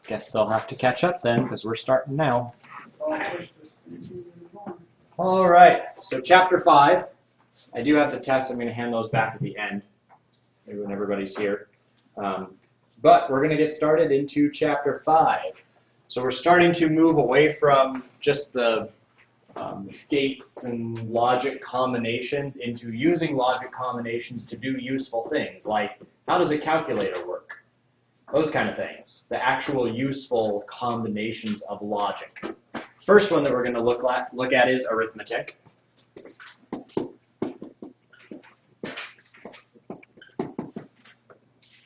Guess they'll have to catch up then, because we're starting now. All right, so chapter 5. I do have the tests. I'm going to hand those back at the end, maybe when everybody's here. But we're going to get started into chapter 5. So we're starting to move away from just the gates and logic combinations into using logic combinations to do useful things, like how does a calculator work? Those kind of things, the actual useful combinations of logic. First one that we're going to look at is arithmetic.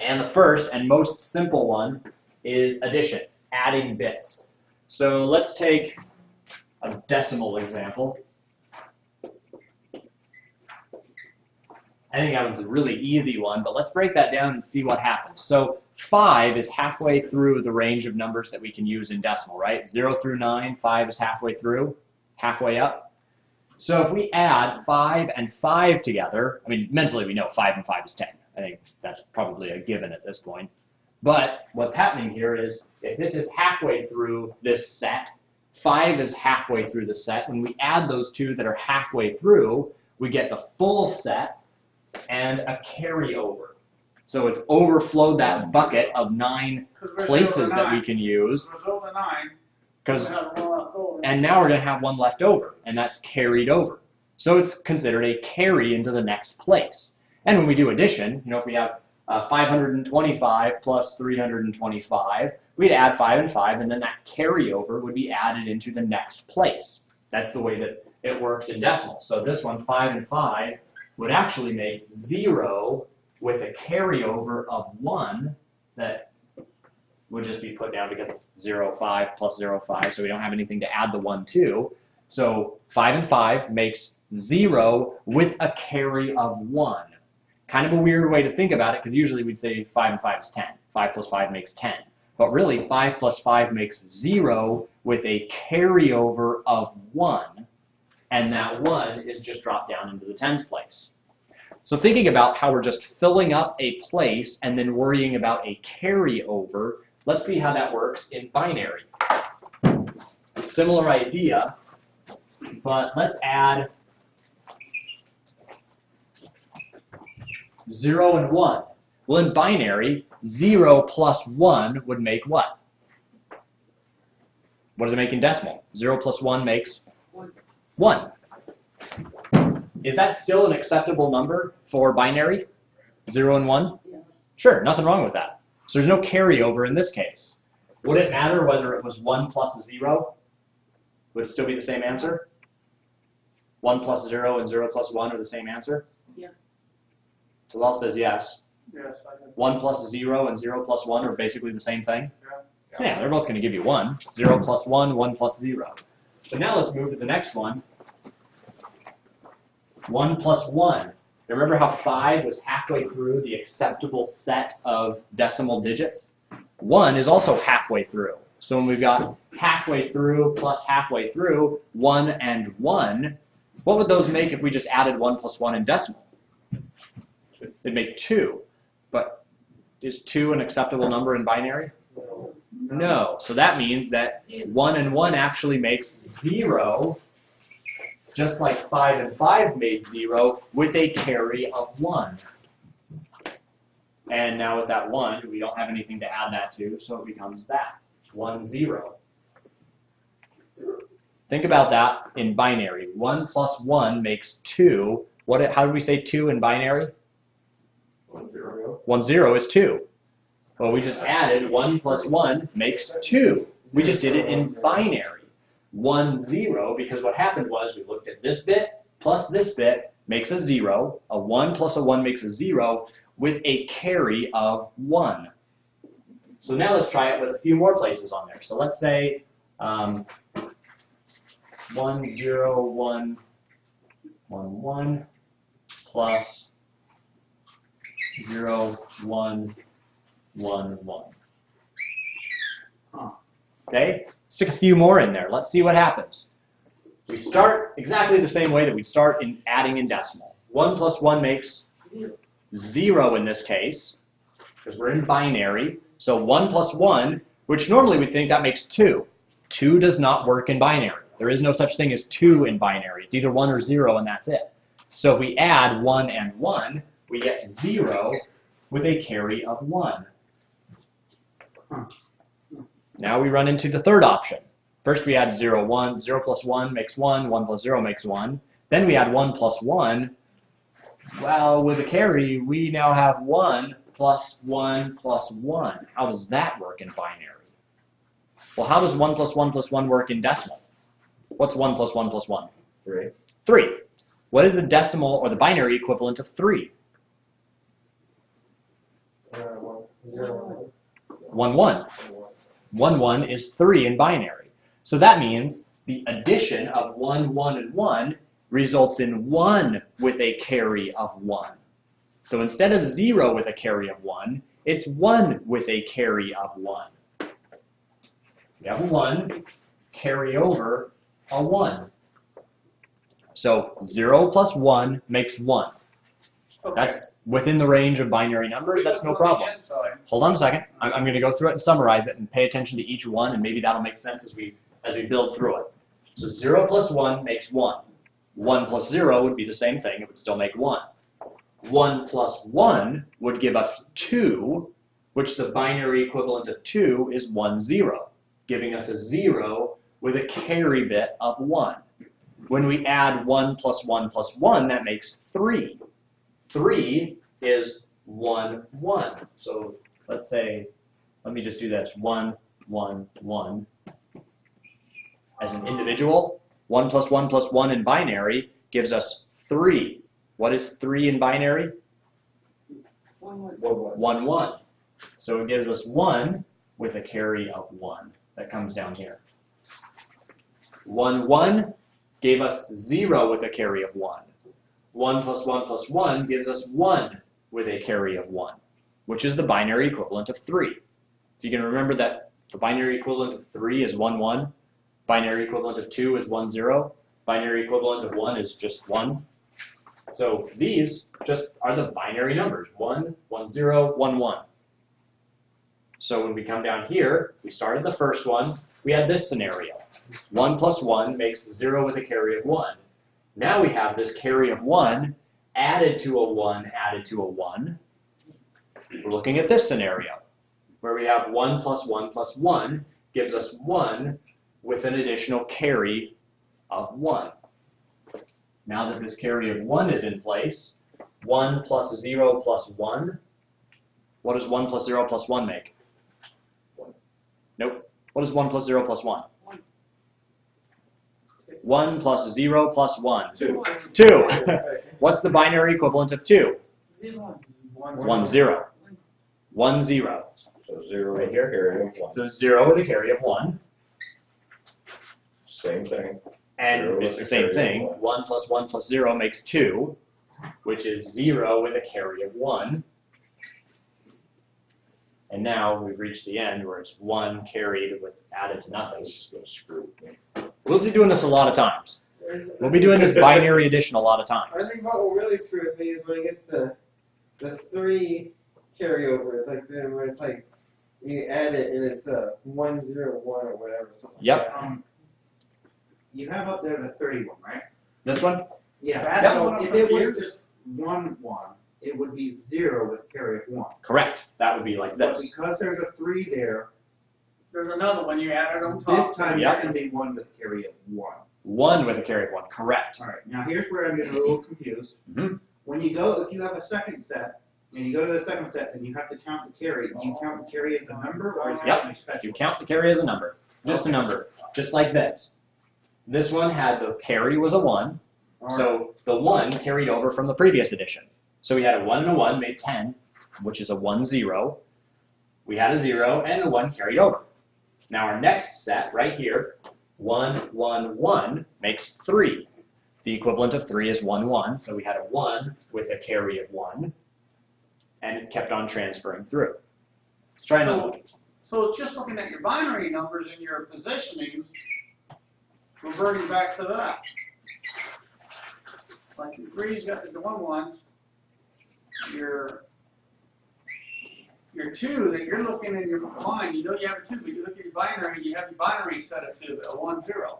And the first and most simple one is addition, adding bits. So let's take a decimal example. I think that was a really easy one, but let's break that down and see what happens. So 5 is halfway through the range of numbers that we can use in decimal, right? 0 through 9, 5 is halfway through, halfway up. So if we add 5 and 5 together, I mean, mentally we know 5 and 5 is 10. I think that's probably a given at this point. But what's happening here is, if this is halfway through this set, 5 is halfway through the set. When we add those two that are halfway through, we get the full set and a carryover. So it's overflowed that bucket of 9 places that we can use. And now we're going to have one left over, and that's carried over. So it's considered a carry into the next place. And when we do addition, you know, if we have 525 plus 325, we'd add 5 and 5, and then that carryover would be added into the next place. That's the way that it works in decimal. So this one, 5 and 5, would actually make 0 with a carryover of 1 that would just be put down because 0, 5 plus 0, 5, so we don't have anything to add the 1 to. So 5 and 5 makes 0 with a carry of 1. Kind of a weird way to think about it, because usually we'd say 5 and 5 is 10. 5 plus 5 makes 10. But really, 5 plus 5 makes 0 with a carryover of 1. And that 1 is just dropped down into the tens place. So thinking about how we're just filling up a place and then worrying about a carryover, let's see how that works in binary. Similar idea, but let's add 0 and 1. Well, in binary, 0 plus 1 would make what? What does it make in decimal? 0 plus 1 makes 1. Is that still an acceptable number for binary? 0 and 1? Yeah. Sure, nothing wrong with that. So there's no carryover in this case. Would it matter whether it was 1 plus 0? Would it still be the same answer? 1 plus 0 and 0 plus 1 are the same answer? Yeah. So all says yes. Yes, I think. 1 plus 0 and 0 plus 1 are basically the same thing? Yeah. Yeah, they're both going to give you 1. 0 plus 1, 1 plus 0. So now let's move to the next one. 1 plus 1. Remember how 5 was halfway through the acceptable set of decimal digits? 1 is also halfway through. So when we've got halfway through plus halfway through, 1 and 1, what would those make if we just added 1 plus 1 in decimal? It'd make 2. But is 2 an acceptable number in binary? No. So that means that 1 and 1 actually makes 0, just like 5 and 5 made 0, with a carry of 1. And now with that 1, we don't have anything to add that to, so it becomes that, 1, 0. Think about that in binary. 1 plus 1 makes 2. How do we say 2 in binary? 1, 0. 1, 0 is 2. Well, we just added 1 plus 1 makes 2. We just did it in binary. 1, 0, because what happened was we looked at this bit plus this bit makes a 0. A 1 plus a 1 makes a 0 with a carry of 1. So now let's try it with a few more places on there. So let's say 1, 0, 1, 1, 1 plus 0, 1, 1, 1. Okay? Stick a few more in there. Let's see what happens. We start exactly the same way that we'd start in adding in decimal. 1 plus 1 makes 0 in this case, because we're in binary. So 1 plus 1 which normally we'd think that makes 2. 2 does not work in binary. There is no such thing as 2 in binary. It's either 1 or 0, and that's it. So if we add 1 and 1, we get 0 with a carry of 1. Now we run into the third option. First we add 0, 1. 0 plus 1 makes 1. 1 plus 0 makes 1. Then we add 1 plus 1. Well, with a carry, we now have 1 plus 1 plus 1. How does that work in binary? Well, how does 1 plus 1 plus 1 work in decimal? What's 1 plus 1 plus 1? 3. 3. What is the decimal or the binary equivalent of 3? 1, 1. 1, 1 is 3 in binary. So that means the addition of 1, 1, and 1 results in 1 with a carry of 1. So instead of 0 with a carry of 1, it's 1 with a carry of 1. We have a 1, carry over a 1. So 0 plus 1 makes 1. Okay. That's within the range of binary numbers. That's no problem. Hold on a second. I'm going to go through it and summarize it and pay attention to each one, and maybe that'll make sense as we build through it. So 0 plus 1 makes 1. 1 plus 0 would be the same thing. It would still make 1. 1 plus 1 would give us 2, which the binary equivalent of 2 is 1, 0, giving us a 0 with a carry bit of 1. When we add 1 plus 1 plus 1, that makes 3. 3 is 1, 1. So let's say, let me just do this, 1, 1, 1. As an individual, 1 plus 1 plus 1 in binary gives us 3. What is 3 in binary? 1, 1. 1, 1. So it gives us 1 with a carry of 1. That comes down here. 1, 1 gave us 0 with a carry of 1. 1 plus 1 plus 1 gives us 1 with a carry of 1, which is the binary equivalent of 3. So you can remember that the binary equivalent of 3 is 1, 1. Binary equivalent of 2 is 1, 0. Binary equivalent of 1 is just 1. So these just are the binary numbers, 1, 1, 0, 1, 1. So when we come down here, we started the first one, we had this scenario. 1 plus 1 makes 0 with a carry of 1. Now we have this carry of 1 added to a 1 added to a 1. We're looking at this scenario, where we have 1 plus 1 plus 1 gives us 1 with an additional carry of 1. Now that this carry of 1 is in place, 1 plus 0 plus 1, what does 1 plus 0 plus 1 make? 1. Nope. What is 1 plus 0 plus 1? 1 plus 0 plus 1. 2. 2. What's the binary equivalent of 2? 0. 1, 0. 1, 0. So 0 right here, carry of 1. So 0 with a carry of 1. Same thing. And 0 it's with the a same carry of thing. 1. 1 plus 1 plus 0 makes 2, which is 0 with a carry of 1. And now we've reached the end where it's 1 carried with added to nothing. This is going to screw me. We'll be doing this a lot of times. We'll be doing this binary addition a lot of times. I think what will really screw with me is when it gets the 3 carryover, like then where it's like you add it and it's 1, 0, 1 or whatever. Something Yep. Like that. You have up there the 31, right? This one? Yeah. That's So one of if the it was years. just 1, 1, it would be 0 with carry of 1. Correct. That would be like But this. because there's a 3 there, There's another one you added on this top. time Yep. it's going to be 1 with carry of 1. 1 with a carry of 1. Correct. All right. Now here's where I'm getting a little confused. Mhm. When you go, if you have a second set, and you go to the second set, and you have to count the carry, do you count the carry as a number, or is it Yep. something special? You count the carry as a number. Just a number. Just like this. This one had the carry was a 1. All right. So the 1 carried over from the previous edition. So we had a 1 and a 1 made 10, which is a 1, 0. We had a 0 and the 1 carried over. Now our next set right here, 1, 1, 1 makes 3. The equivalent of 3 is 1, 1. So we had a 1 with a carry of 1. And it kept on transferring through. Let's try another one. So it's just looking at your binary numbers and your positionings, reverting back to that. Like your 3's got the 1, 1. Your your 2 that you're looking in your mind, you know you have a 2, but you look at your binary, you have your binary set of 2, a 1, 0.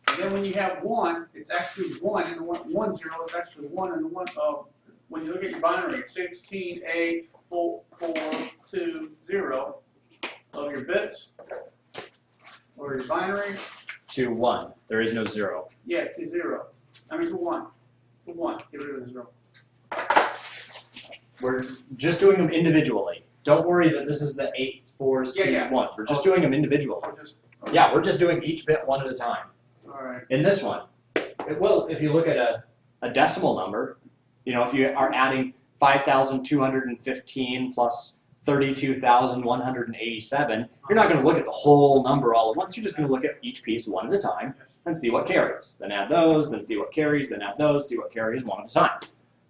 And then when you have 1, it's actually 1, and the 1, 0 is actually 1, and the 1, when you look at your binary, 16, 8, 4, 2, 0 of your bits, or your binary. To 1. There is no 0. Yeah, to 0. I mean to 1. To 1. Get rid of the 0. We're just doing them individually. Don't worry that this is the 8s, 4s, 2s, 1. We're just doing them individually. Yeah, we're just doing each bit one at a time. All right. In this one, if you look at a decimal number, you know, if you are adding 5,215 plus 32,187, you're not going to look at the whole number all at once. You're just going to look at each piece one at a time and see what carries. Then add those, then see what carries, then add those, see what carries one at a time.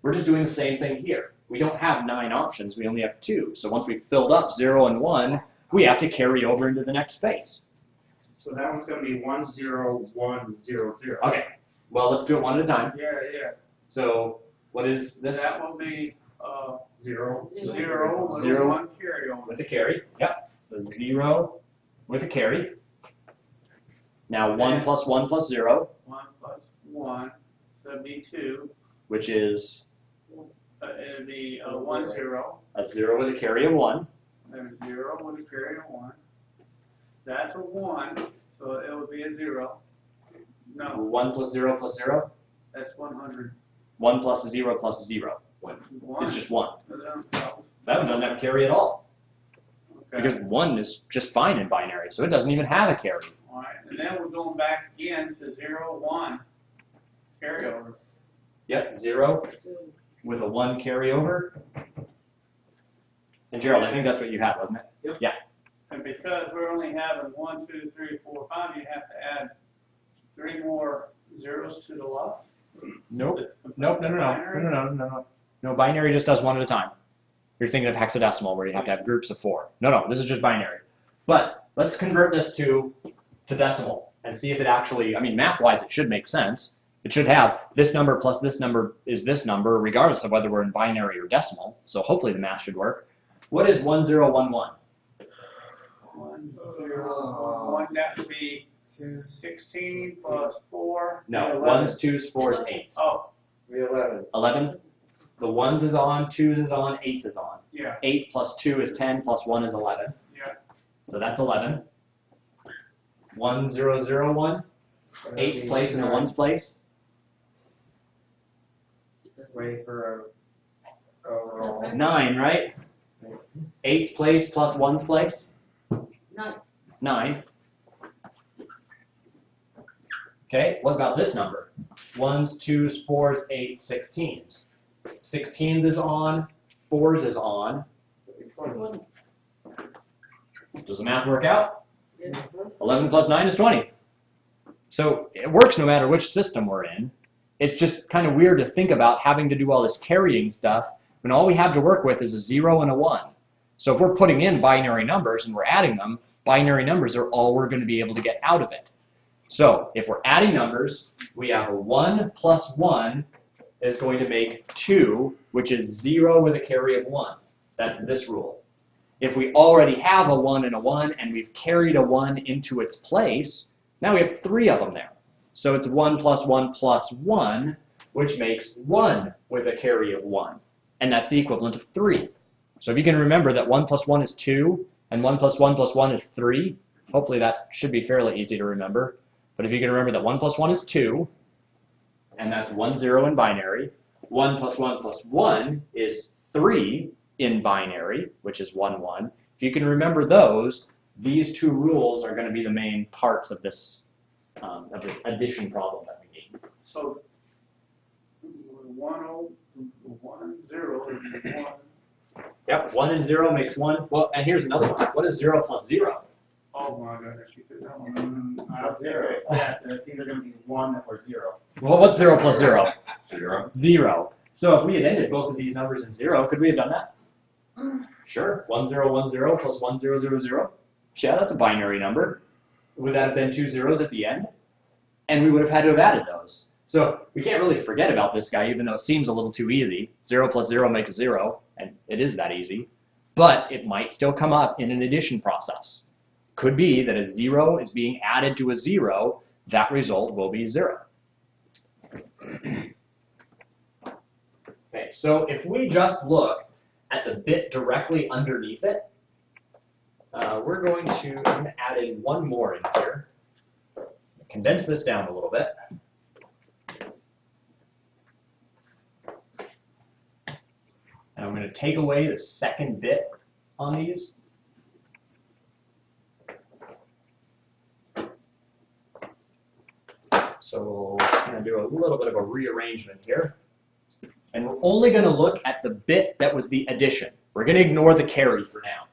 We're just doing the same thing here. We don't have 9 options, we only have 2. So once we've filled up 0 and 1, we have to carry over into the next space. So that one's going to be 1, 0, 1, 0, 0. Okay, well, let's do it one at a time. Yeah. So what is this? That will be 0. 0 with Zero. 1 carry on. With a carry. Yep. So 0 with a carry. Now 1 plus 1 plus 0. 1 plus 1, so that'd be 2. Which is It'd be 1, 0. a 0 with a carry of 1. Then 0 with a carry of 1. That's a 1, so it would be a 0. No, 1 plus 0 plus 0. that's 100. 1 plus 0 plus 0. 1. It's just 1. So That one doesn't have a carry at all. okay. Because 1 is just fine in binary, so it doesn't even have a carry. All right, and then we're going back again to 0, 1 carryover. Yep, 0 with a 1 carryover. And Gerald, I think that's what you had, wasn't it? Yep. Yeah. And because we're only having 1, 2, 3, 4, 5, you have to add 3 more zeros to the left. Nope. Nope, no. No, binary just does one at a time. You're thinking of hexadecimal where you have to have groups of 4. No, this is just binary. But let's convert this to decimal and see if it actually, I mean, math-wise it should make sense. It should have this number plus this number is this number regardless of whether we're in binary or decimal. So hopefully the math should work. What is 1011? 1, 0, 1, that would be 16 plus 4. No, 11. 1s, 2s, 4s, 8s. Oh, We 11. 11. The 1s is on, 2s is on, 8s is on. yeah, 8 plus 2 is 10 plus 1 is 11. yeah. So that's 11. 1001. 8th place in the 1's place. Waiting for a roll. 9, right? 8th place plus 1's place. 9. Okay, what about this number? 1s, 2s, 4s, 8s, 16s. 16s is on, 4s is on. Does the math work out? 11 plus 9 is 20. So it works no matter which system we're in. It's just kind of weird to think about having to do all this carrying stuff when all we have to work with is a 0 and a 1. So if we're putting in binary numbers and we're adding them, binary numbers are all we're going to be able to get out of it. So if we're adding numbers, we have a 1 plus 1 is going to make 2, which is 0 with a carry of 1. That's this rule. If we already have a 1 and a 1 and we've carried a 1 into its place, now we have 3 of them there. So it's 1 plus 1 plus 1, which makes 1 with a carry of 1. And that's the equivalent of 3. So if you can remember that 1 plus 1 is 2, and 1 plus 1 plus 1 is 3, hopefully that should be fairly easy to remember. But if you can remember that 1 plus 1 is 2, and that's 1, 0 in binary. 1 plus 1 plus 1 is 3 in binary, which is 1, 1. If you can remember those, these two rules are going to be the main parts of this addition problem that we need. So 1, 0 is 1. Yep, 1 and 0 makes 1. Well, and here's another one. What is 0 plus 0? Oh my goodness, you did that one. 0. Yeah, so it's either going to be 1 or 0. Well, what's 0 plus 0? 0. 0. So if we had ended both of these numbers in 0, could we have done that? Sure. 1, 0, 1, 0 plus 1, 0, 0, 0. Yeah, that's a binary number. Would that have been 2 zeros at the end? And we would have had to have added those. So we can't really forget about this guy, even though it seems a little too easy. 0 plus 0 makes 0, and it is that easy. But it might still come up in an addition process. Could be that a 0 is being added to a 0. That result will be 0. Okay, so if we just look at the bit directly underneath it, I'm going to add in one more in here. Condense this down a little bit. And I'm going to take away the second bit on these. So we'll kind of do a little bit of a rearrangement here. And we're only going to look at the bit that was the addition. We're going to ignore the carry for now.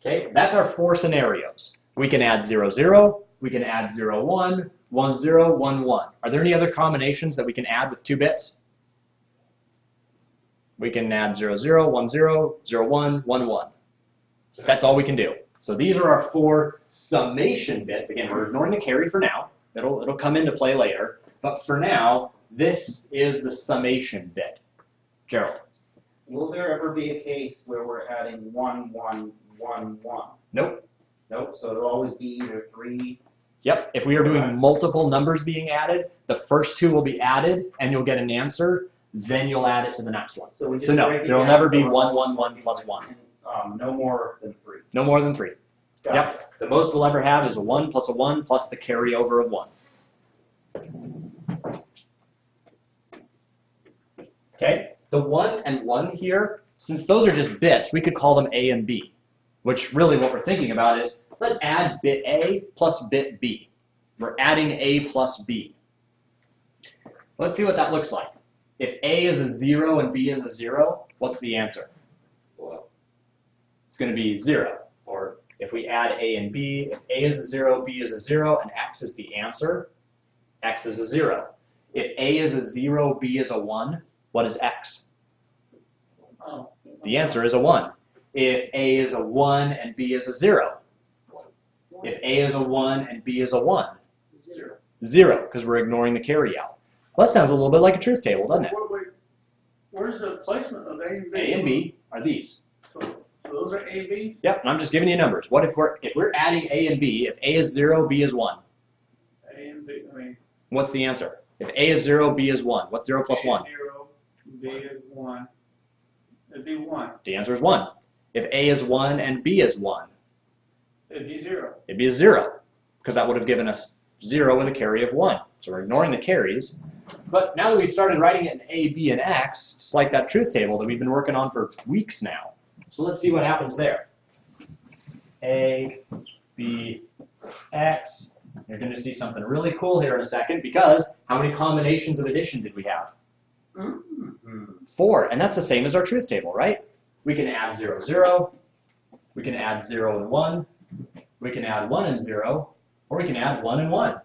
Okay, that's our 4 scenarios. We can add 0, 0. We can add 0, 1, 1, 0, 1, 1. Are there any other combinations that we can add with 2 bits? We can add 0, 0, 1, 0, 0, 1, 1, 1. That's all we can do. So these are our 4 summation bits. Again, we're ignoring the carry for now. It'll come into play later. But for now, this is the summation bit. Gerald? Will there ever be a case where we're adding 1, 1, 1, 1? Nope. Nope, so it'll always be either 3. Yep, if we are doing multiple numbers being added, the first 2 will be added, and you'll get an answer. Then you'll add it to the next one. So we just So no, break it there will down, never be so 1, 1, 1 plus 1. No more than 3. No more than 3. Got Yep. it. The most we'll ever have is a 1 plus the carryover of 1. Okay? The 1 and 1 here, since those are just bits, we could call them A and B. Which really what we're thinking about is, let's add bit A plus bit B. We're adding A plus B. Let's see what that looks like. If A is a 0 and B is a 0, what's the answer? Well, It's going to be 0. Or if we add A and B, if A is a 0, B is a 0, and X is the answer, X is a 0. If A is a 0, B is a 1, what is X? Oh. The answer is a 1. If A is a 1 and B is a 0, if A is a 1 and B is a 1, 0. 0, because we're ignoring the carry out. Well, that sounds a little bit like a truth table, doesn't it? Where's the placement of A and B? A and B are these. So those are A, B's? Yep, and I'm just giving you numbers. What if we're adding A and B? If A is 0, B is 1. A and B, I mean. What's the answer? If A is 0, B is 1. What's 0 plus 1? 0, B is 1. It'd be 1. The answer is 1. If A is 1 and B is 1, It'd be 0. it'd be a 0, because that would have given us 0 with a carry of 1. So we're ignoring the carries. But now that we've started writing it in A, B, and X, it's like that truth table that we've been working on for weeks now. So let's see what happens there. A, B, X. You're going to see something really cool here in a second, because how many combinations of addition did we have? 4, and that's the same as our truth table, right? We can add 0, 0. We can add 0 and 1. We can add 1 and 0. Or we can add 1 and 1.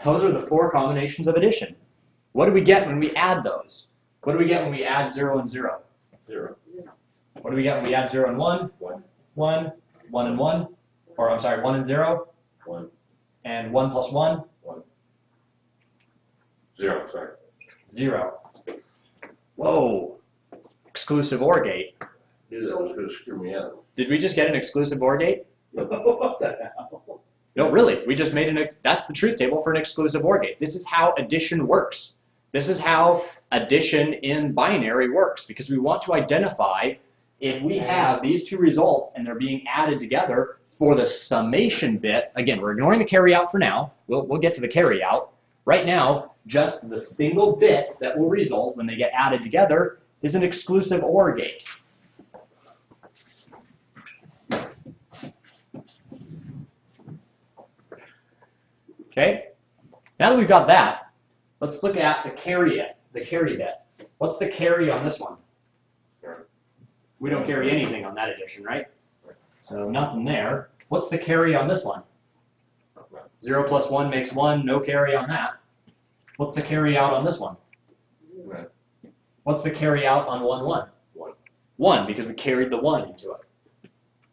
Those are the 4 combinations of addition. What do we get when we add those? What do we get when we add 0 and 0? 0. What do we get when we add 0 and 1? 1. 1, 1 and 1. Or, I'm sorry, 1 and 0. 1. And 1 plus 1? 1. 0, sorry. 0. Whoa. Exclusive OR gate. Knew that was going to screw me up. Did we just get an exclusive OR gate? What the hell? No, really. We just made that's the truth table for an exclusive OR gate. This is how addition works. This is how addition in binary works, because we want to identify if we have these 2 results and they're being added together for the summation bit. Again, we're ignoring the carry out for now. We'll get to the carry out. Right now, just the single bit that will result when they get added together is an exclusive OR gate. Okay, now that we've got that, let's look at the carry bit. What's the carry on this one? We don't carry anything on that addition, right? So nothing there. What's the carry on this one? 0 plus 1 makes 1, no carry on that. What's the carry out on this one? Right. What's the carry out on 1, 1? 1. 1, because we carried the 1 into it.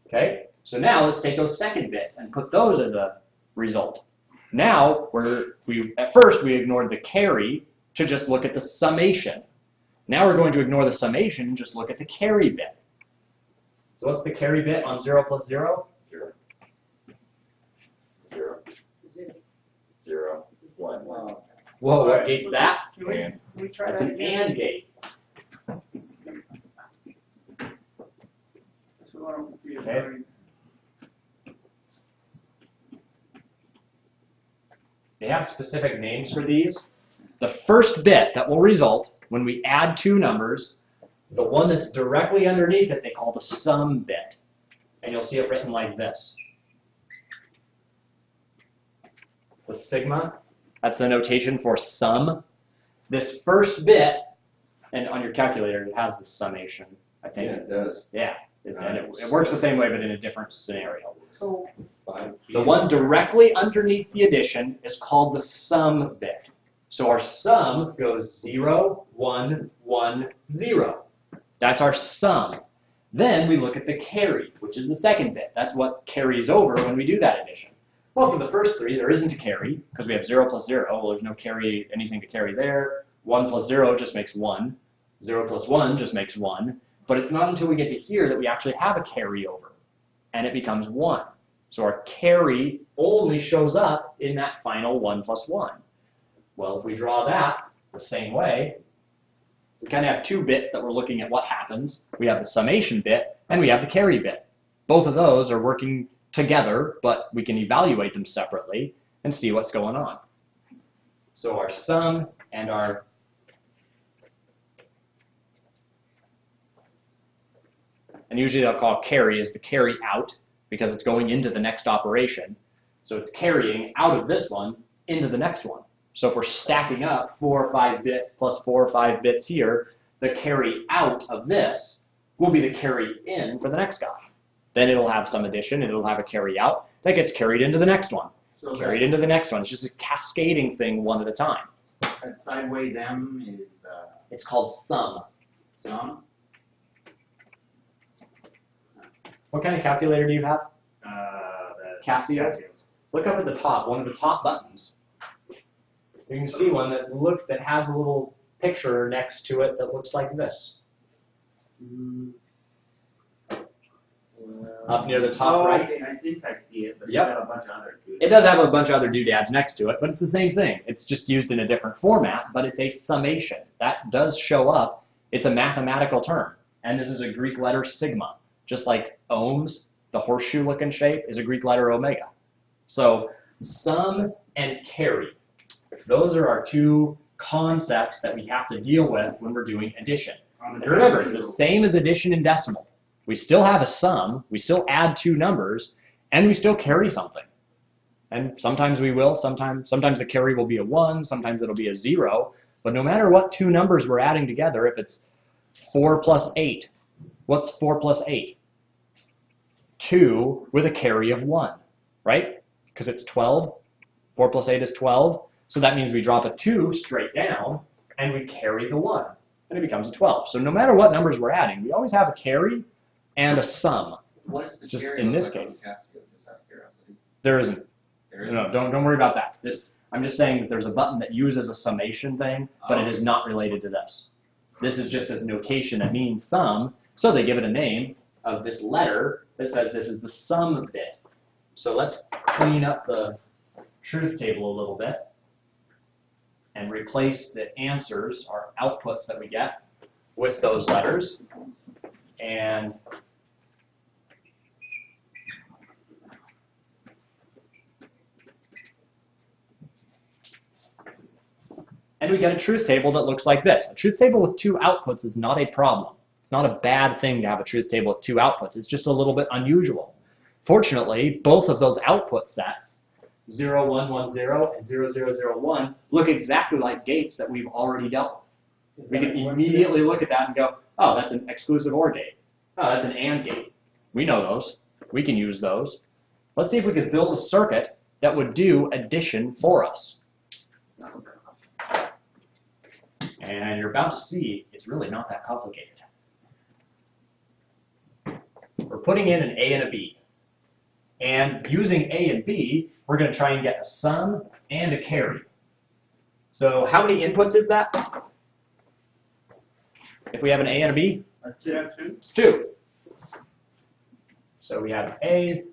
Okay, So now let's take those second bits and put those as a result. Now, at first we ignored the carry to just look at the summation. Now we're going to ignore the summation and just look at the carry bit. So what's the carry bit on 0 plus 0? 0. 0. 0. 1. Wow. Whoa, what gate's that? Can we try That's that an again? AND gate. So I don't confuse Okay. everything. They have specific names for these. The first bit that will result when we add two numbers, the one that's directly underneath it, they call the sum bit. And you'll see it written like this. It's a sigma. That's the notation for sum. This first bit, and on your calculator it has the summation, I Yeah, think. it does. Yeah, it works the same way but in a different scenario. So, 5. The one directly underneath the addition is called the sum bit. So our sum goes 0, 1, 1, 0. That's our sum. Then we look at the carry, which is the second bit. That's what carries over when we do that addition. Well, for the first three, there isn't a carry, because we have 0 plus 0. Well, there's no carry, anything to carry there. 1 plus 0 just makes 1. 0 plus 1 just makes 1. But it's not until we get to here that we actually have a carryover, and it becomes 1. So our carry only shows up in that final 1 plus 1. Well, if we draw that the same way, we kind of have two bits that we're looking at what happens. We have the summation bit, and we have the carry bit. Both of those are working together, but we can evaluate them separately and see what's going on. So our sum and our and usually they'll call carry as the carry out because it's going into the next operation. So it's carrying out of this one into the next one. So if we're stacking up 4 or 5 bits plus 4 or 5 bits here, the carry out of this will be the carry in for the next guy. Then it'll have some addition and it'll have a carry out that gets carried into the next one. So Carried into the next one. It's just a cascading thing one at a time. that sideways M is It's called sum. sum. What kind of calculator do you have? The Casio? Look up at the top, one of the top buttons. You can see one that has a little picture next to it that looks like this. Up near the top right. I think I see it, but Yep. it's got a bunch of other too. It does have a bunch of other doodads next to it, but it's the same thing. It's just used in a different format, but it's a summation. That does show up. It's a mathematical term, and this is a Greek letter sigma. Just like ohms, the horseshoe-looking shape, is a Greek letter omega. So sum and carry. Those are our two concepts that we have to deal with when we're doing addition. And remember, it's the same as addition in decimal. We still have a sum, we still add two numbers, and we still carry something. And sometimes we will, sometimes the carry will be a 1, sometimes it'll be a 0, but no matter what two numbers we're adding together, if it's 4 plus 8, what's 4 plus 8? 2 with a carry of 1, right? Because it's 12, 4 plus 8 is 12, so that means we drop a 2 straight down, and we carry the 1, and it becomes a 12. So no matter what numbers we're adding, we always have a carry and a sum. What is the Just carry in this look like case. on Casio, just out of curiosity? There isn't. There is No, don't worry about that. I'm just saying that there's a button that uses a summation thing, but it is not related to this. This is just a notation that means sum, so they give it a name of this letter that says this is the sum bit. So let's clean up the truth table a little bit and replace the answers, our outputs that we get, with those letters. And we get a truth table that looks like this. A truth table with two outputs is not a problem. It's not a bad thing to have a truth table with two outputs. It's just a little bit unusual. Fortunately, both of those output sets, 0, 1, 1, 0, and 0, 0, 0, 1, look exactly like gates that we've already dealt with. We can immediately look at that and go, oh, that's an exclusive OR gate. Oh, that's an AND gate. We know those. We can use those. Let's see if we could build a circuit that would do addition for us. And you're about to see it's really not that complicated. We're putting in an A and a B. And using A and B, we're going to try and get a sum and a carry. So how many inputs is that? If we have an A and a B? Yeah, two. It's 2. So we have A,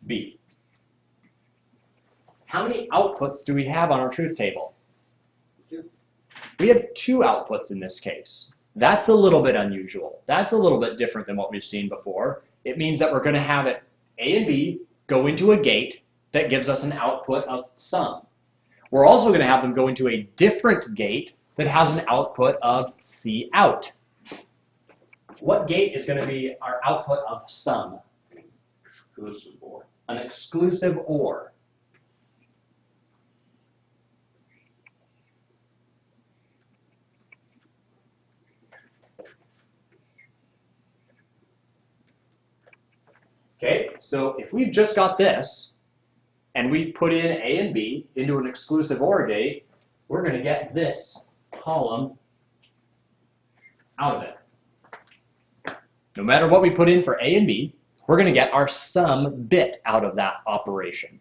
B. How many outputs do we have on our truth table? 2. We have 2 outputs in this case. That's a little bit unusual. That's a little bit different than what we've seen before. It means that we're going to have it A and B go into a gate that gives us an output of sum. We're also going to have them go into a different gate that has an output of C out. What gate is going to be our output of sum? Exclusive or. An exclusive OR. Okay, so if we've just got this, and we put in A and B into an exclusive OR gate, we're going to get this column out of it. No matter what we put in for A and B, we're going to get our sum bit out of that operation.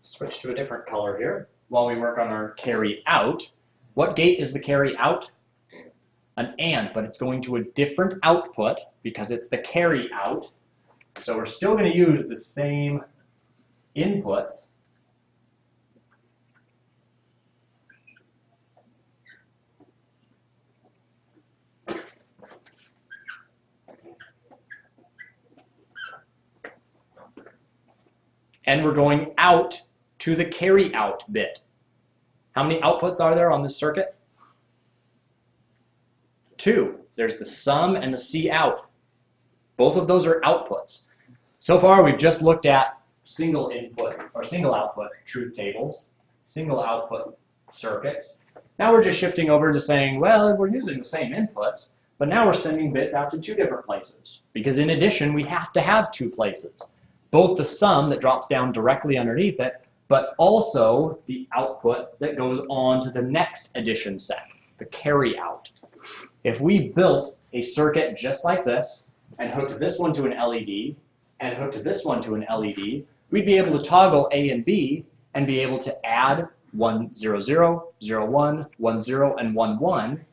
Switch to a different color here while we work on our carry out. What gate is the carry out? An AND, but it's going to a different output because it's the carry out. So we're still going to use the same inputs. And we're going out to the carry out bit. How many outputs are there on this circuit? 2. There's the sum and the C out. Both of those are outputs. So far we've just looked at single input or single output truth tables, single output circuits. Now we're just shifting over to saying, well, we're using the same inputs, but now we're sending bits out to 2 different places. Because in addition, we have to have 2 places. Both the sum that drops down directly underneath it, but also the output that goes on to the next addition set, the carry out. If we built a circuit just like this, and hooked this one to an LED, and hooked this one to an LED, we'd be able to toggle A and B, and be able to add 1, 0, 0, 0, 1, 1, 0, and 1, 1,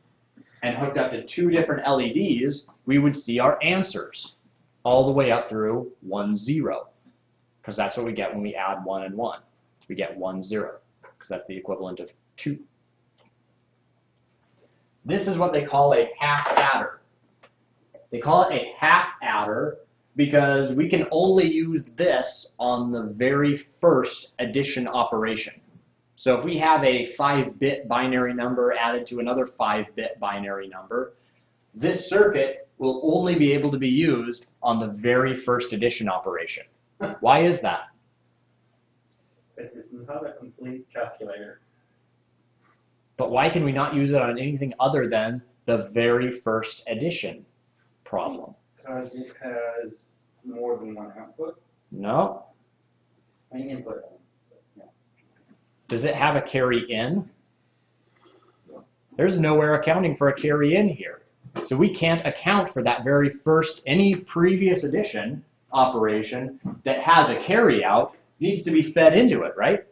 and hooked up to 2 different LEDs, we would see our answers, all the way up through 1, 0, because that's what we get when we add 1 and 1. We get 1, 0, because that's the equivalent of 2. This is what they call a half adder. They call it a half adder because we can only use this on the very first addition operation. So if we have a 5-bit binary number added to another 5-bit binary number, this circuit will only be able to be used on the very first addition operation. Why is that? This is not a complete calculator. But why can we not use it on anything other than the very first addition problem? Because it has more than one output. No. I mean input. No. Does it have a carry in? There's nowhere accounting for a carry in here. So we can't account for that very first, any previous addition operation that has a carry out needs to be fed into it, right?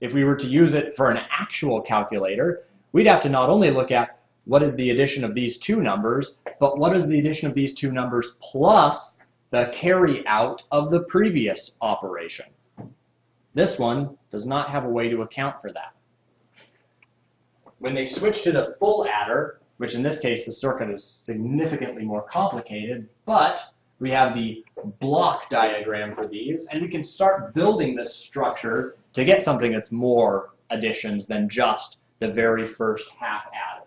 If we were to use it for an actual calculator, we'd have to not only look at what is the addition of these 2 numbers, but what is the addition of these 2 numbers plus the carry out of the previous operation. This one does not have a way to account for that. When they switch to the full adder, which in this case the circuit is significantly more complicated, but we have the block diagram for these, and we can start building this structure to get something that's more additions than just the very first half adder.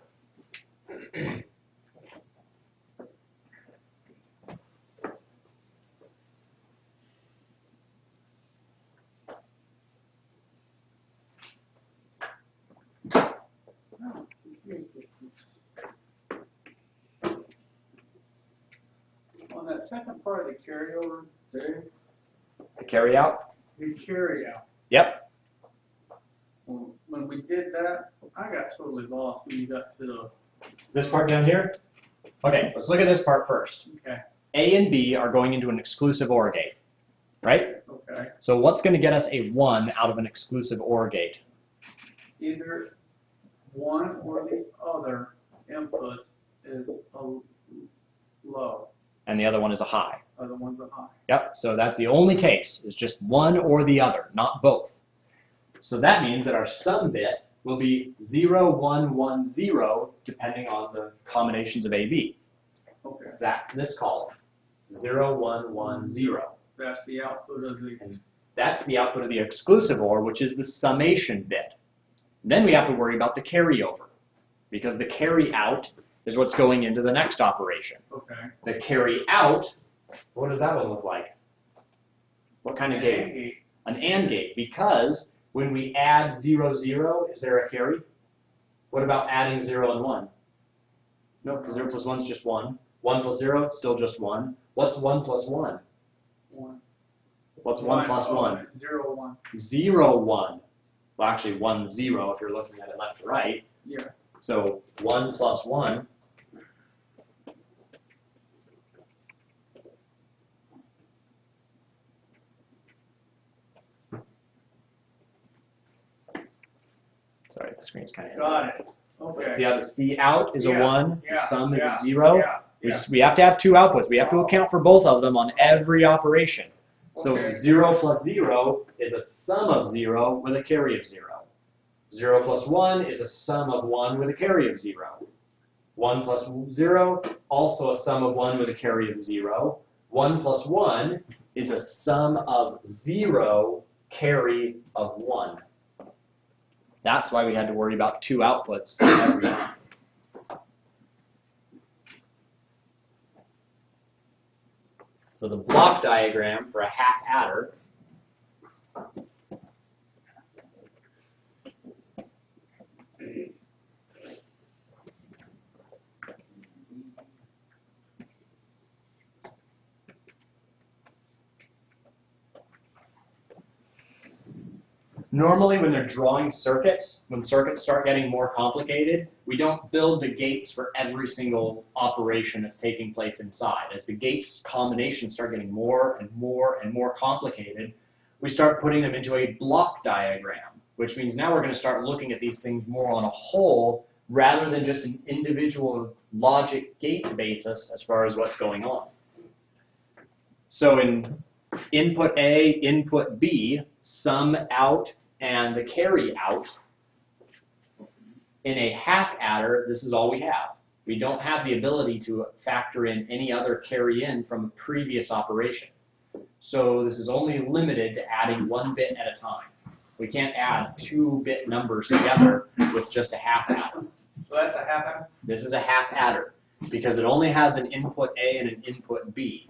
On that second part of the carryover, Dave, The carry out? the carry out. Yep. When we did that, I got totally lost when you got to the, This part down here? Okay, let's look at this part first. okay. A and B are going into an exclusive OR gate, right? Okay. So what's going to get us a 1 out of an exclusive OR gate? Either one or the other input is a low, And the other one is a high. other one's a high. Yep, so that's the only case, is just one or the other, not both. So that means that our sum bit will be 0, 1, 1, 0, depending on the combinations of AB. Okay. That's this column, 0, 1, 1, 0. That's the output of the, That's the output of the exclusive OR, which is the summation bit. Then we have to worry about the carryover, because the carry out is what's going into the next operation. okay. The carry out, what does that one look like? What kind of gate? An AND gate, because when we add 0, 0, is there a carry? What about adding 0 and 1? No, because 0 plus 1 is just 1. 1 plus 0, still just 1. What's 1 plus 1? One. What's 1 plus 1? 0, 1. 0, 1. Well, actually 1, 0 if you're looking at it left to right. Yeah. So 1 plus 1. Sorry, the screen's kind of Got it. Okay. See how the C out is a Yeah, 1, yeah, the sum is yeah, a 0? Yeah. Yeah. We have to have two outputs. We have to account for both of them on every operation. So Okay. 0 plus 0 is a sum of 0 with a carry of 0. 0 plus 1 is a sum of 1 with a carry of 0. 1 plus 0, also a sum of 1 with a carry of 0. 1 plus 1 is a sum of 0, carry of 1. That's why we had to worry about two outputs every time. So the block diagram for a half adder normally when they're drawing circuits, when circuits start getting more complicated, we don't build the gates for every single operation that's taking place inside. As the gates combinations start getting more and more and more complicated, we start putting them into a block diagram, which means now we're going to start looking at these things more on a whole rather than just an individual logic gate basis as far as what's going on. So in input A, input B, sum out, and the carry out, in a half adder, this is all we have. We don't have the ability to factor in any other carry in from a previous operation. So this is only limited to adding one bit at a time. We can't add 2-bit numbers together with just a half adder. So that's a half adder? This is a half adder because it only has an input A and an input B.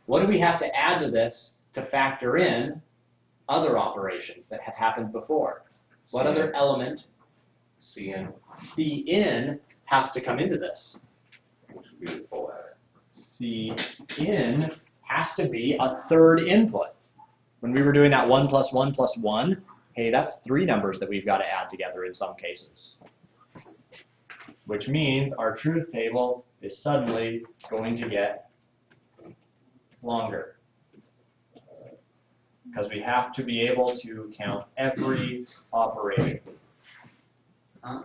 What do we have to add to this to factor in other operations that have happened before? What other element, CN, C has to come into this? which would be the full adder. C has to be a third input. When we were doing that 1 plus 1 plus 1, hey, that's 3 numbers that we've got to add together in some cases. Which means our truth table is suddenly going to get longer. Because we have to be able to count every operation. Huh?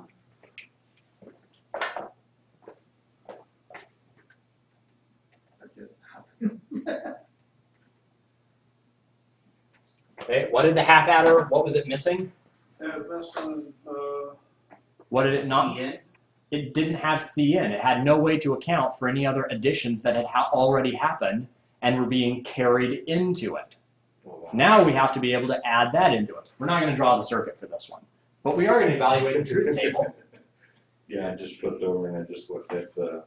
That just happened. Okay, what did the half adder, what was it missing? That's on, What did it not? CN? It didn't have C in. It had no way to account for any other additions that had already happened and were being carried into it. Now we have to be able to add that into it. We're not going to draw the circuit for this one, but we are going to evaluate the truth table. Yeah, I just flipped over and I just looked at the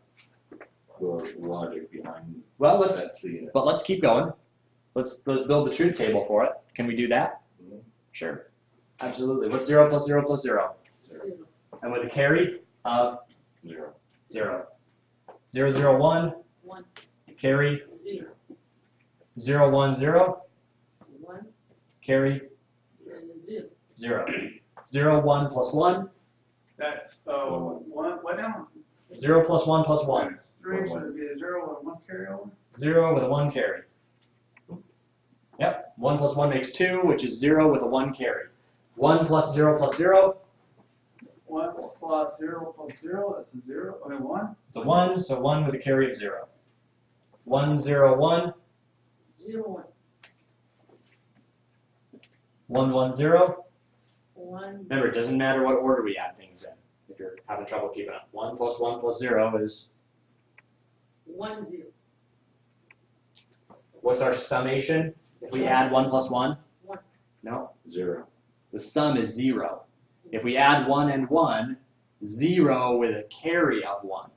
logic behind Well, that CN. but let's keep going. Let's build the truth table for it. Can we do that? Mhm. Sure. Absolutely. What's 0 plus 0 plus 0? 0, And with a carry of 0. 0. 0, 0, 1. 1, Carry 0, 0, 1, 0. 1, Carry 0. 0. 0, 1 plus 1. that's, one, what now? 0 plus 1 plus 1. 3, so it'd be a 0 and 1 carryover. 0 with a 1 carry. Yep, 1 plus 1 makes 2, which is 0 with a 1 carry. 1 plus 0 plus 0. 1 plus 0 plus 0, that's a 0, okay, 1. It's a 1, so 1 with a carry of 0. 1, 0, 1. 0, 1. 1, 1, 0. 1. Remember, it doesn't matter what order we add things in if you're having trouble keeping up. 1 plus 1 plus 0 is, 1, 0. what's our summation if we add 1 plus 1? 1. No, 0. the sum is 0. If we add 1 and 1, 0 with a carry of 1.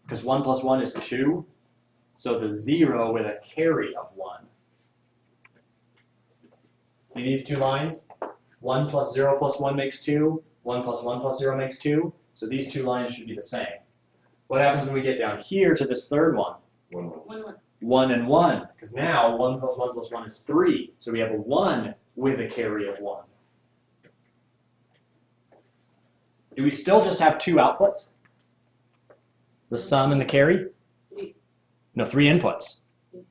Because 1 plus 1 is 2, so the 0 with a carry of 1. See these two lines? 1 plus 0 plus 1 makes 2. 1 plus 1 plus 0 makes 2. So these two lines should be the same. What happens when we get down here to this third one? 1, 1, 1. 1 and 1. Because now 1 plus 1 plus 1 is 3. So we have a 1 with a carry of 1. Do we still just have two outputs? The sum and the carry? 3. No, 3 inputs.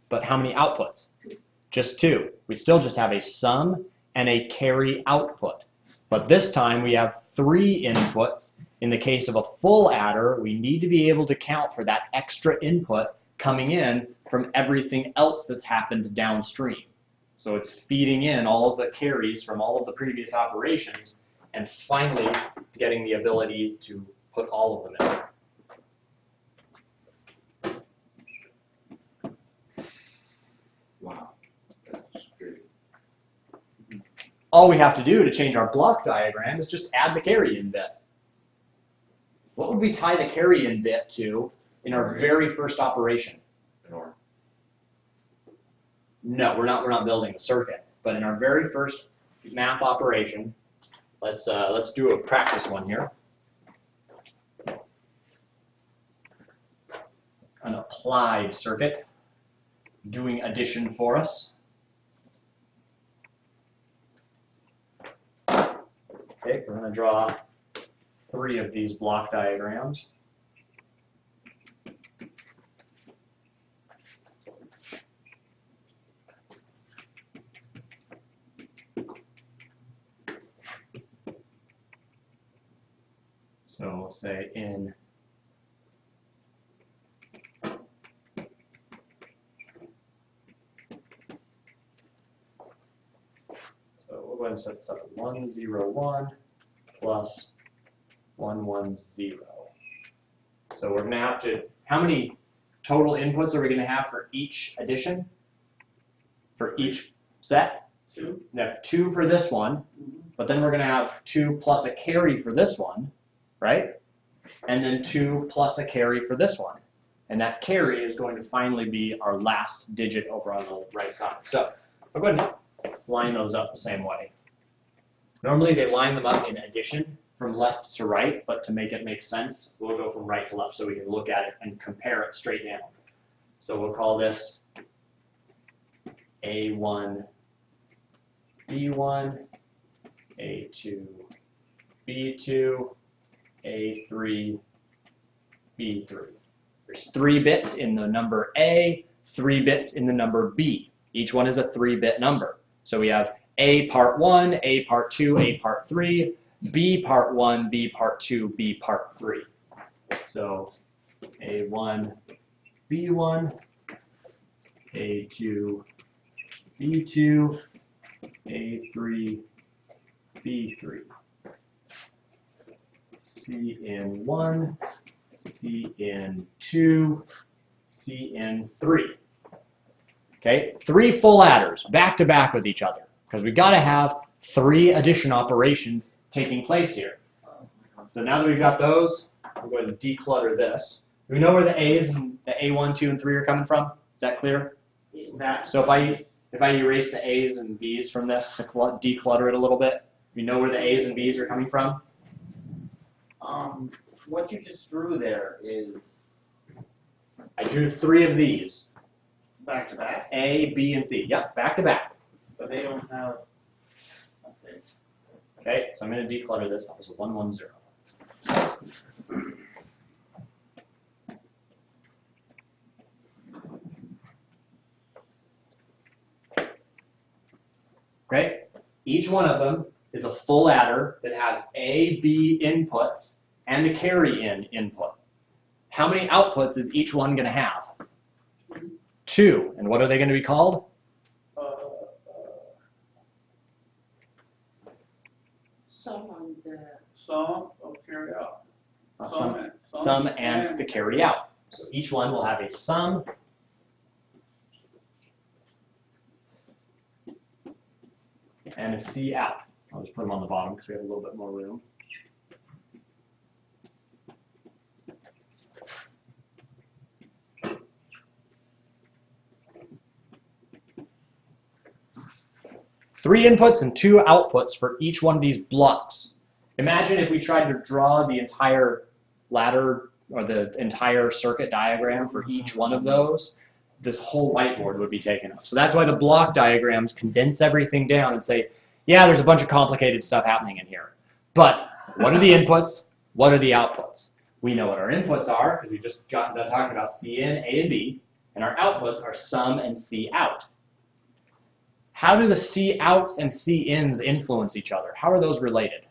But how many outputs? 2. Just 2. We still just have a sum and a carry output. But this time we have 3 inputs. In the case of a full adder, we need to be able to count for that extra input coming in from everything else that's happened downstream. So it's feeding in all of the carries from all of the previous operations and finally getting the ability to put all of them in. Wow. That's great. All we have to do to change our block diagram is just add the carry-in bit. What would we tie the carry-in bit to in our very first operation? An OR. No, we're not building a circuit. But in our very first math operation, let's do a practice one here. An applied circuit doing addition for us. Okay, we're going to draw 3 of these block diagrams. So we'll say in we'll go ahead and set this up at 1, 0, 1 plus 1, 1, 0. So we're going to have to, how many total inputs are we going to have for each addition? For each set? 2. We have 2 for this one, but then we're going to have 2 plus a carry for this one, right? And then 2 plus a carry for this one. And that carry is going to finally be our last digit over on the right side. So I'll go ahead and line those up the same way. Normally they line them up in addition from left to right, but to make it make sense, we'll go from right to left so we can look at it and compare it straight down. So we'll call this A1, B1, A2, B2, A3, B3. There's 3 bits in the number A, 3 bits in the number B. Each one is a 3-bit number. So we have A part 1, A part 2, A part 3, B part 1, B part 2, B part 3. So A1, B1, A2, B2, A3, B3. C in 1, C in 2, C in 3. Okay, 3 full adders back to back with each other because we've got to have 3 addition operations taking place here. So now that we've got those, we'll go ahead and declutter this. Do we know where the A's and the A1, 2, and 3 are coming from? Is that clear? So if I erase the A's and B's from this to declutter it a little bit, we know where the A's and B's are coming from? What you just drew there is I drew 3 of these, back to back, A, B, and C. Yep, back to back. but they don't have, okay. Okay, so I'm going to declutter this. That was a 1, 1, 0. Okay? Each one of them is a full adder that has A, B inputs and a carry in input. How many outputs is each one going to have? 2. And what are they going to be called? Sum on the, Sum of carry out. Sum and the carry out. So each one will have a sum and a C out. I'll just put them on the bottom because we have a little bit more room. Three inputs and 2 outputs for each one of these blocks. Imagine if we tried to draw the entire ladder or the entire circuit diagram for each one of those. This whole whiteboard would be taken up. So that's why the block diagrams condense everything down and say, yeah, there's a bunch of complicated stuff happening in here. But what are the inputs? What are the outputs? We know what our inputs are because we just got done talking about C in, A and B, and our outputs are sum and C out. How do the C outs and C ins influence each other? How are those related?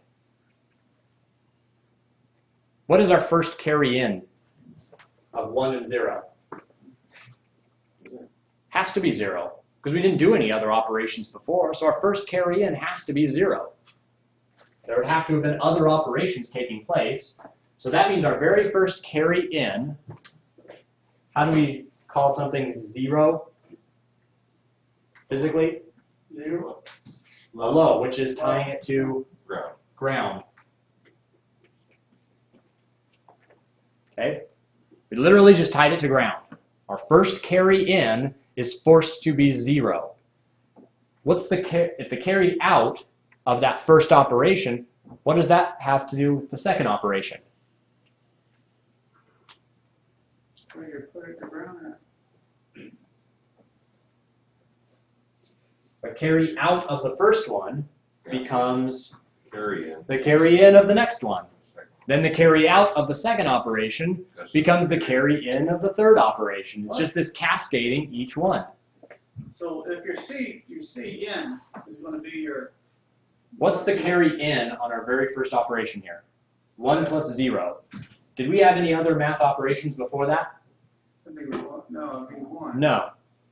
What is our first carry in of 1 and 0? Has to be 0, because we didn't do any other operations before, so our first carry in has to be 0. There would have to have been other operations taking place, so that means our very first carry in, how do we call something 0 physically? 0. A low, which is tying it to Ground. ground. Okay? We literally just tied it to ground. Our first carry in is forced to be 0. What's the if the carry out of that first operation, what does that have to do with the second operation? Where you put it to ground at. The carry out of the first one becomes Carry in. the carry in of the next one. Then the carry out of the second operation becomes the carry in of the third operation. It's just this cascading each one. So if your C in is going to be your. What's the carry in on our very first operation here? 1 plus 0. Did we have any other math operations before that? No, it'd be 1. No.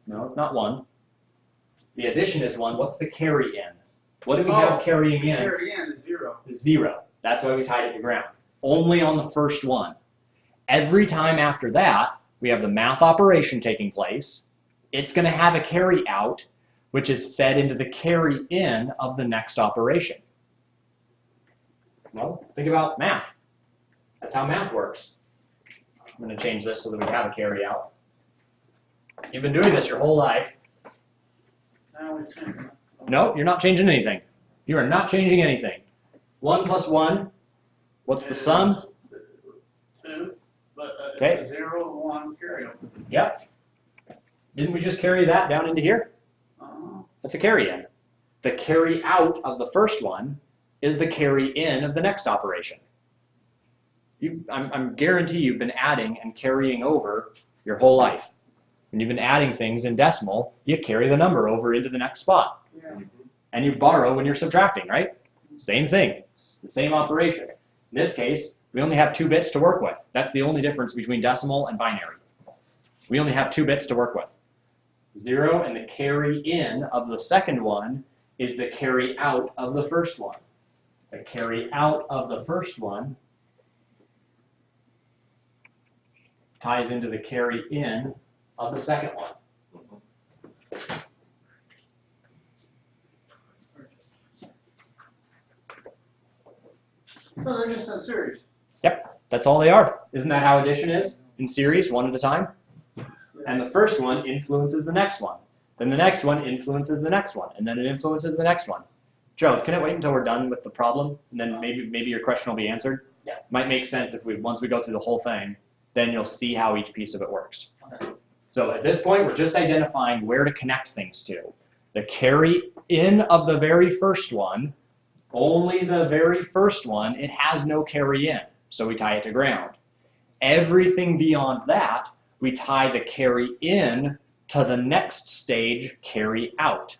No, it's not 1. The addition is 1. What's the carry in? What do we have carrying in? Carry in is 0. Is 0. That's why we tied it to ground. Only on the first one. Every time after that, we have the math operation taking place. It's going to have a carry out, which is fed into the carry in of the next operation. Well, think about math. That's how math works. I'm going to change this so that we have a carry out. You've been doing this your whole life. Now we change it. No, you're not changing anything. You are not changing anything. 1 plus 1, what's the sum? 2, but Okay. it's a 0 and 1 carryover. Yep. Didn't we just carry that down into here? Uh-huh. That's a carry-in. The carry-out of the first one is the carry-in of the next operation. I'm guarantee you've been adding and carrying over your whole life. When you've been adding things in decimal, you carry the number over into the next spot. Yeah. And you borrow when you're subtracting, right? Same thing. It's the same operation. In this case, we only have 2 bits to work with. That's the only difference between decimal and binary. We only have 2 bits to work with. 0 and the carry in of the second one is the carry out of the first one. The carry out of the first one ties into the carry in of the second one. So they're just in series. Yep, that's all they are. Isn't that how addition is? In series, one at a time? And the first one influences the next one. Then the next one influences the next one. And then it influences the next one. Joe, can I wait until we're done with the problem? And then maybe your question will be answered? Yeah. Might make sense if once we go through the whole thing, then you'll see how each piece of it works. Okay. So at this point, we're just identifying where to connect things to. The carry in of the very first one, only the very first one, it has no carry in. So we tie it to ground. Everything beyond that, we tie the carry in to the next stage carry out.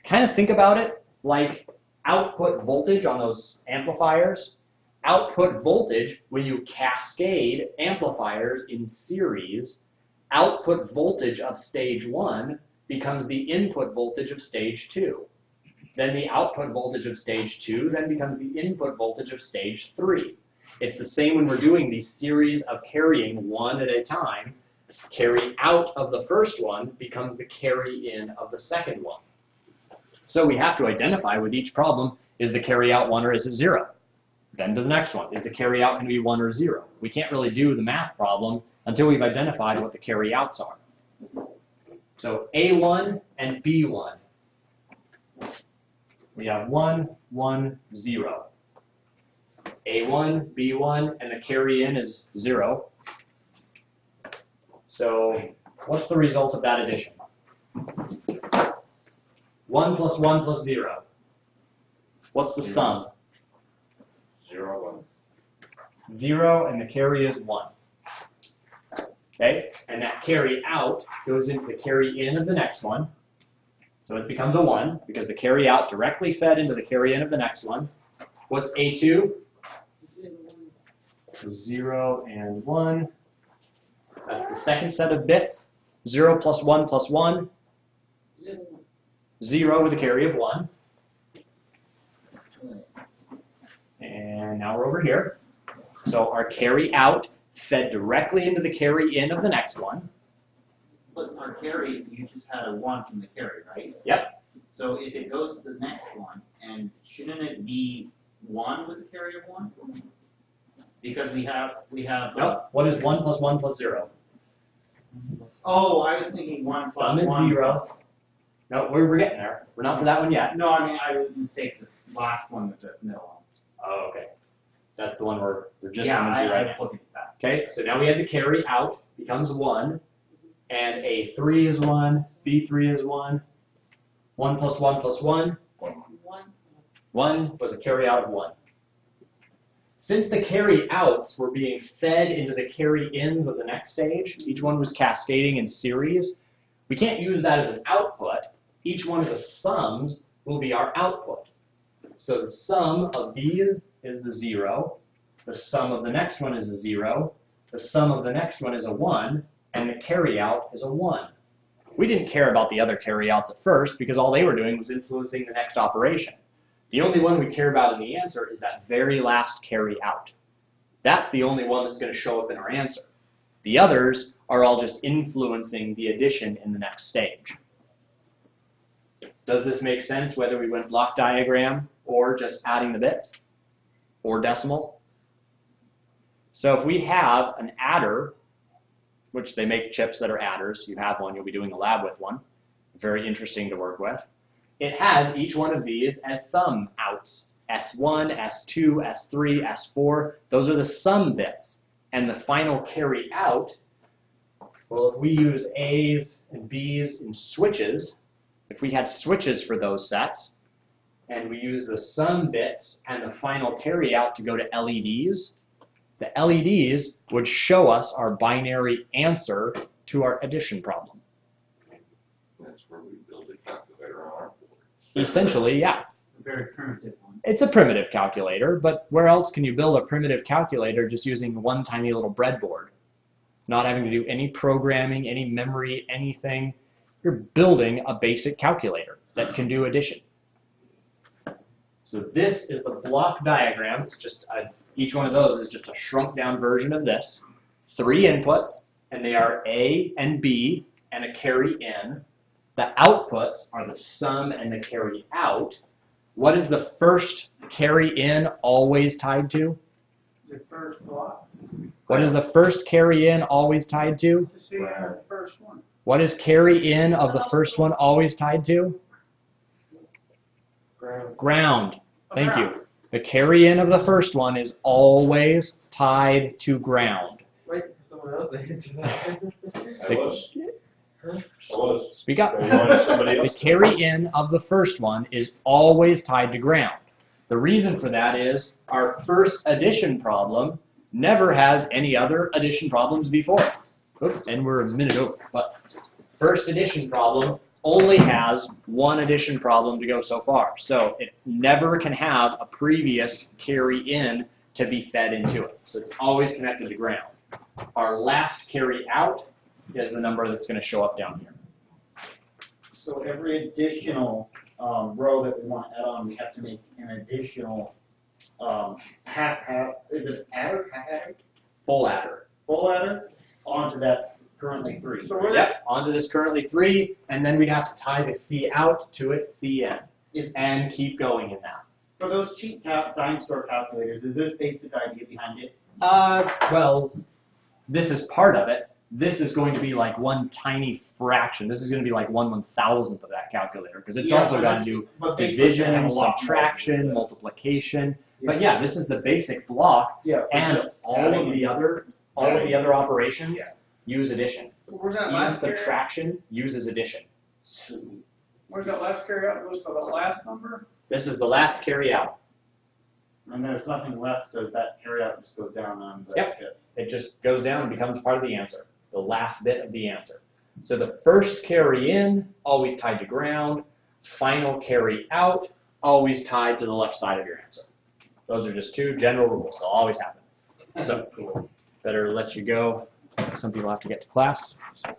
Kind of think about it like output voltage on those amplifiers. Output voltage, when you cascade amplifiers in series, output voltage of stage 1 becomes the input voltage of stage 2. Then the output voltage of stage 2 then becomes the input voltage of stage 3. It's the same when we're doing these series of carrying one at a time. Carry out of the first one becomes the carry in of the second one. So we have to identify with each problem, is the carry out 1 or is it 0? Then to the next one, is the carry out going to be 1 or 0? We can't really do the math problem until we've identified what the carry outs are. So A1 and B1. We have 1, 1, 0. A1, B1, and the carry in is 0. So what's the result of that addition? 1 plus 1 plus 0. What's the sum? 0, 1. 0, and the carry is 1. Okay, and that carry out goes into the carry in of the next one. So it becomes a 1, because the carry out directly fed into the carry in of the next one. What's A2? 0 and 1. That's the second set of bits. 0 plus 1 plus 1. 0 with a carry of 1. And now we're over here. So our carry out fed directly into the carry in of the next one. But our carry, you just had a 1 from the carry, right? Yep. So if it goes to the next one, and shouldn't it be 1 with a carry of 1? Because we have. Nope. What is 1 plus 1 plus 0? Oh, I was thinking 1 plus Sum is 1. 0. No, we're getting there. We're not to that one yet. No, I mean, I would mistake the last one with the middle one. Oh, okay. That's the one we're just Yeah, coming to right I now. looked at that. Okay, so now we have the carry out becomes 1, and A3 is 1, B3 is 1, 1 plus 1 plus 1, 1 with a carry out of 1. Since the carry outs were being fed into the carry ins of the next stage, each one was cascading in series, we can't use that as an output. Each one of the sums will be our output. So the sum of these is the 0, the sum of the next one is a 0, the sum of the next one is a 1, and the carry out is a 1. We didn't care about the other carry outs at first because all they were doing was influencing the next operation. The only one we care about in the answer is that very last carry out. That's the only one that's going to show up in our answer. The others are all just influencing the addition in the next stage. Does this make sense whether we went block diagram or just adding the bits or decimal? So if we have an adder, which they make chips that are adders, you have one, you'll be doing a lab with one, very interesting to work with. It has each one of these as sum outs, S1, S2, S3, S4, those are the sum bits. And the final carry out, well, if we use A's and B's in switches, if we had switches for those sets, and we use the sum bits and the final carry out to go to LEDs, the LEDs would show us our binary answer to our addition problem. That's where we build a calculator on our board. Essentially, yeah. A very primitive one. It's a primitive calculator, but where else can you build a primitive calculator just using one tiny little breadboard? Not having to do any programming, any memory, anything. You're building a basic calculator that can do addition. So this is the block diagram. It's just each one of those is just a shrunk down version of this. 3 inputs, and they are A and B and a carry in. The outputs are the sum and the carry out. What is the first carry in always tied to? The first block. What is the first carry in always tied to? To see the first one. What is carry in of the first one always tied to? Ground. Thank you. The carry in of the first one is always tied to ground. Wait, someone else answer that. I was. I was. Speak up. You wanted somebody The else? carry in of the first one is always tied to ground. The reason for that is our first addition problem never has any other addition problems before. Oops, and we're a minute over. But first addition problem only has one addition problem to go so far. So it never can have a previous carry in to be fed into it. So it's always connected to ground. Our last carry out is the number that's going to show up down here. So every additional row that we want to add on, we have to make an additional is it adder, half adder, Full adder. full adder onto that currently 3. So we're Yep, onto this currently 3, and then we'd have to tie the C out to its CN Is, and keep going in that. for those cheap dime store calculators, is this basic idea behind it? Well, this is part of it. This is going to be like one tiny fraction. This is going to be like 1/1000th of that calculator because it's Yeah, also but got to that's- do but they supposed to have division, a lot more. subtraction, multiplication. But yeah, this is the basic block, Yeah. and all of the other operations use addition. where's that Even last carry? subtraction uses addition. Where's that last carry out? Goes to the last number? This is the last carry out. And there's nothing left, so that carry out just goes down on the Yep. tip. It just goes down and becomes part of the answer, the last bit of the answer. So the first carry in, always tied to ground. Final carry out, always tied to the left side of your answer. Those are just two general rules. They'll always happen. So better let you go. Some people have to get to class. So.